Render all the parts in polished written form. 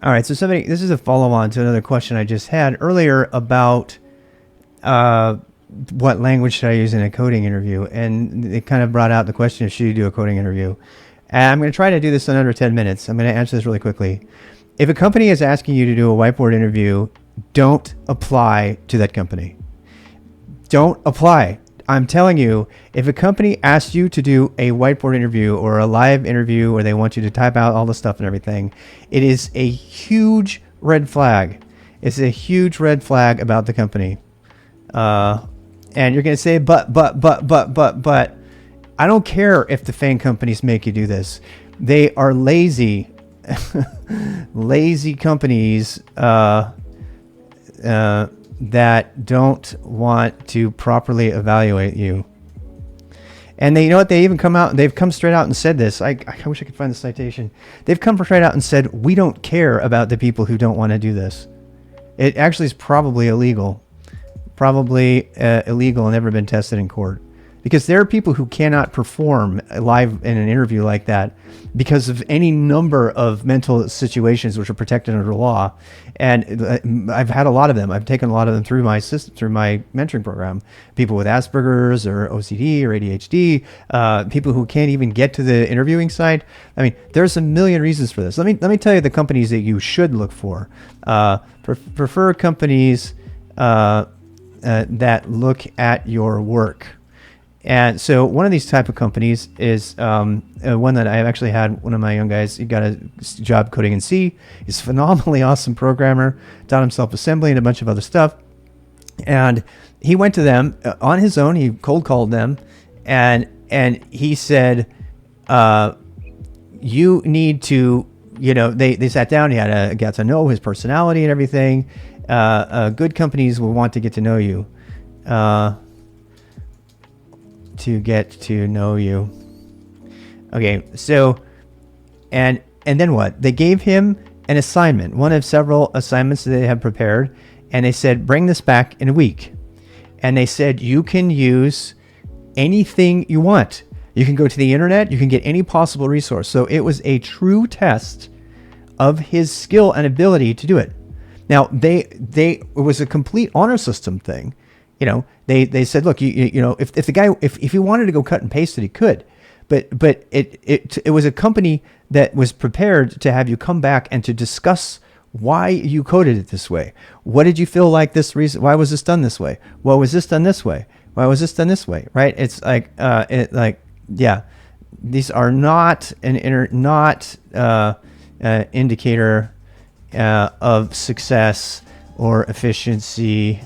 All right. So this is a follow on to another question I just had earlier about uh, what language should I use in a coding interview, and it kind of brought out the question of should you do a coding interview. And I'm going to try to do this in under 10 minutes. I'm going to answer this really quickly. If a company is asking you to do a whiteboard interview, don't apply to that company. Don't apply. I'm telling you, if a company asks you to do a whiteboard interview or a live interview where they want you to type out all the stuff and everything, it is a huge red flag. It's a huge red flag about the company. And you're going to say, but. I don't care if the FANG companies make you do this. They are lazy, lazy companies that don't want to properly evaluate you. And you know what? They even they've come straight out and said this. I wish I could find the citation. They've come straight out and said, we don't care about the people who don't want to do this. It actually is probably illegal. Probably illegal and never been tested in court. Because there are people who cannot perform live in an interview like that because of any number of mental situations which are protected under law. And I've had a lot of them. I've taken a lot of them through my mentoring program. People with Asperger's or OCD or ADHD, people who can't even get to the interviewing site. I mean, there's a million reasons for this. Let me tell you the companies that you should look for. Prefer companies that look at your work. And so one of these type of companies is one that I actually had. One of my young guys, he got a job coding in C. He's a phenomenally awesome programmer, taught himself assembly and a bunch of other stuff. And he went to them on his own. He cold called them, and he said, "You need to." They sat down. He had got to know his personality and everything. Good companies will want to get to know you. To get to know you. Okay, so and then what? They gave him an assignment, one of several assignments that they have prepared, and they said, bring this back in a week. And they said, you can use anything you want. You can go to the internet, you can get any possible resource. So it was a true test of his skill and ability to do it. Now, it was a complete honor system thing. They said, look, if the guy, if he wanted to go cut and paste it, he could, but it was a company that was prepared to have you come back and to discuss why you coded it this way. What did you feel like this reason? Why was this done this way? Why was this done this way? Why was this done this way? Right? It's like, these are not indicator of success or efficiency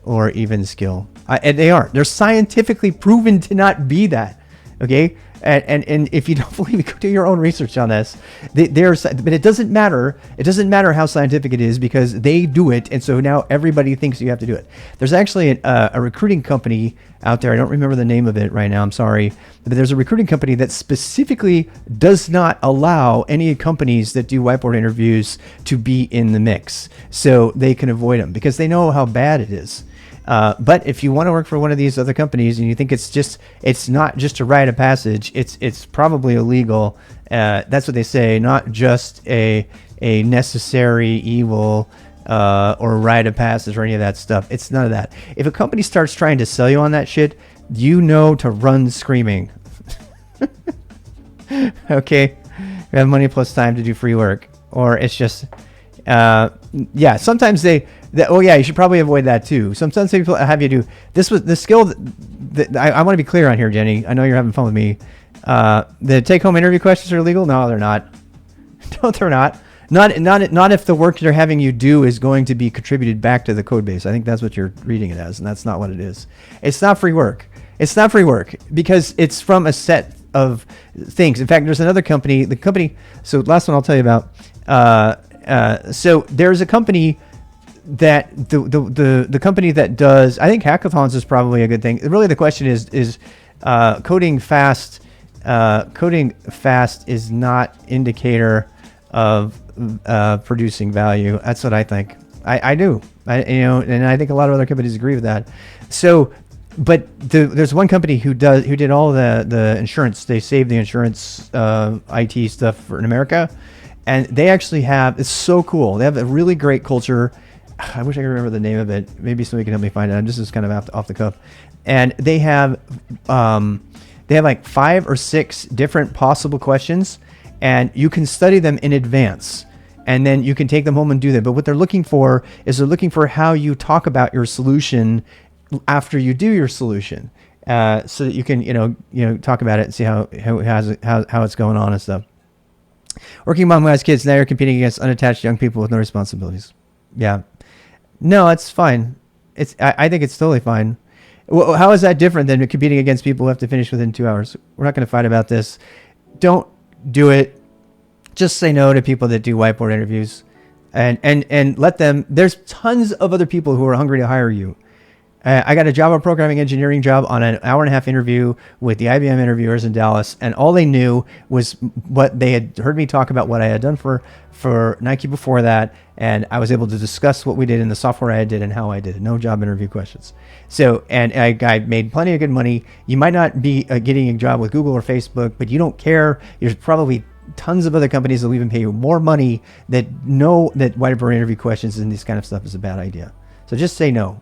or even skill. And they're scientifically proven to not be that. Okay. And if you don't believe me, go do your own research on this. But it doesn't matter. It doesn't matter how scientific it is because they do it. And so now everybody thinks you have to do it. There's actually a recruiting company out there. I don't remember the name of it right now. I'm sorry. But there's a recruiting company that specifically does not allow any companies that do whiteboard interviews to be in the mix. So they can avoid them because they know how bad it is. But if you want to work for one of these other companies and you think it's not just a rite of passage, it's probably illegal. That's what they say, not just a necessary evil or rite of passage or any of that stuff. It's none of that. If a company starts trying to sell you on that shit, you know to run screaming. Okay, we have money plus time to do free work, or it's just sometimes you should probably avoid that too. Sometimes people have you do this. Was the skill that I want to be clear on here, Jenny. I know you're having fun with me. The take-home interview questions are illegal. No, they're not. No, they're not. Not if the work they're having you do is going to be contributed back to the code base. I think that's what you're reading it as, and that's not what it is. It's not free work. It's not free work because it's from a set of things. In fact, there's another company. So last one I'll tell you about. So there's a company that the company that does, I think hackathons is probably a good thing. Really, the question is coding fast. Coding fast is not indicator of producing value. That's what I think. I do. And I think a lot of other companies agree with that. So, but there's one company who did all the insurance. They saved the insurance IT stuff in America. And they actually have, it's so cool. They have a really great culture. I wish I could remember the name of it. Maybe somebody can help me find it. I'm just kind of off the cuff. And they have like 5 or 6 different possible questions, and you can study them in advance. And then you can take them home and do that. But what they're looking for is they're looking for how you talk about your solution after you do your solution, so that you can talk about it and see how it's going on and stuff. Working mom who has kids, now you're competing against unattached young people with no responsibilities. Yeah, no, it's fine. I think it's totally fine. Well, how is that different than competing against people who have to finish within 2 hours? We're not going to fight about this. Don't do it. Just say no to people that do whiteboard interviews, and let them. There's tons of other people who are hungry to hire you. I got a Java programming engineering job on an 1.5-hour interview with the IBM interviewers in Dallas, and all they knew was what they had heard me talk about, what I had done for Nike before that, and I was able to discuss what we did in the software I did and how I did it. No job interview questions. So, and I made plenty of good money. You might not be getting a job with Google or Facebook, but you don't care. There's probably tons of other companies that will even pay you more money that know that whiteboard interview questions and this kind of stuff is a bad idea. So just say no.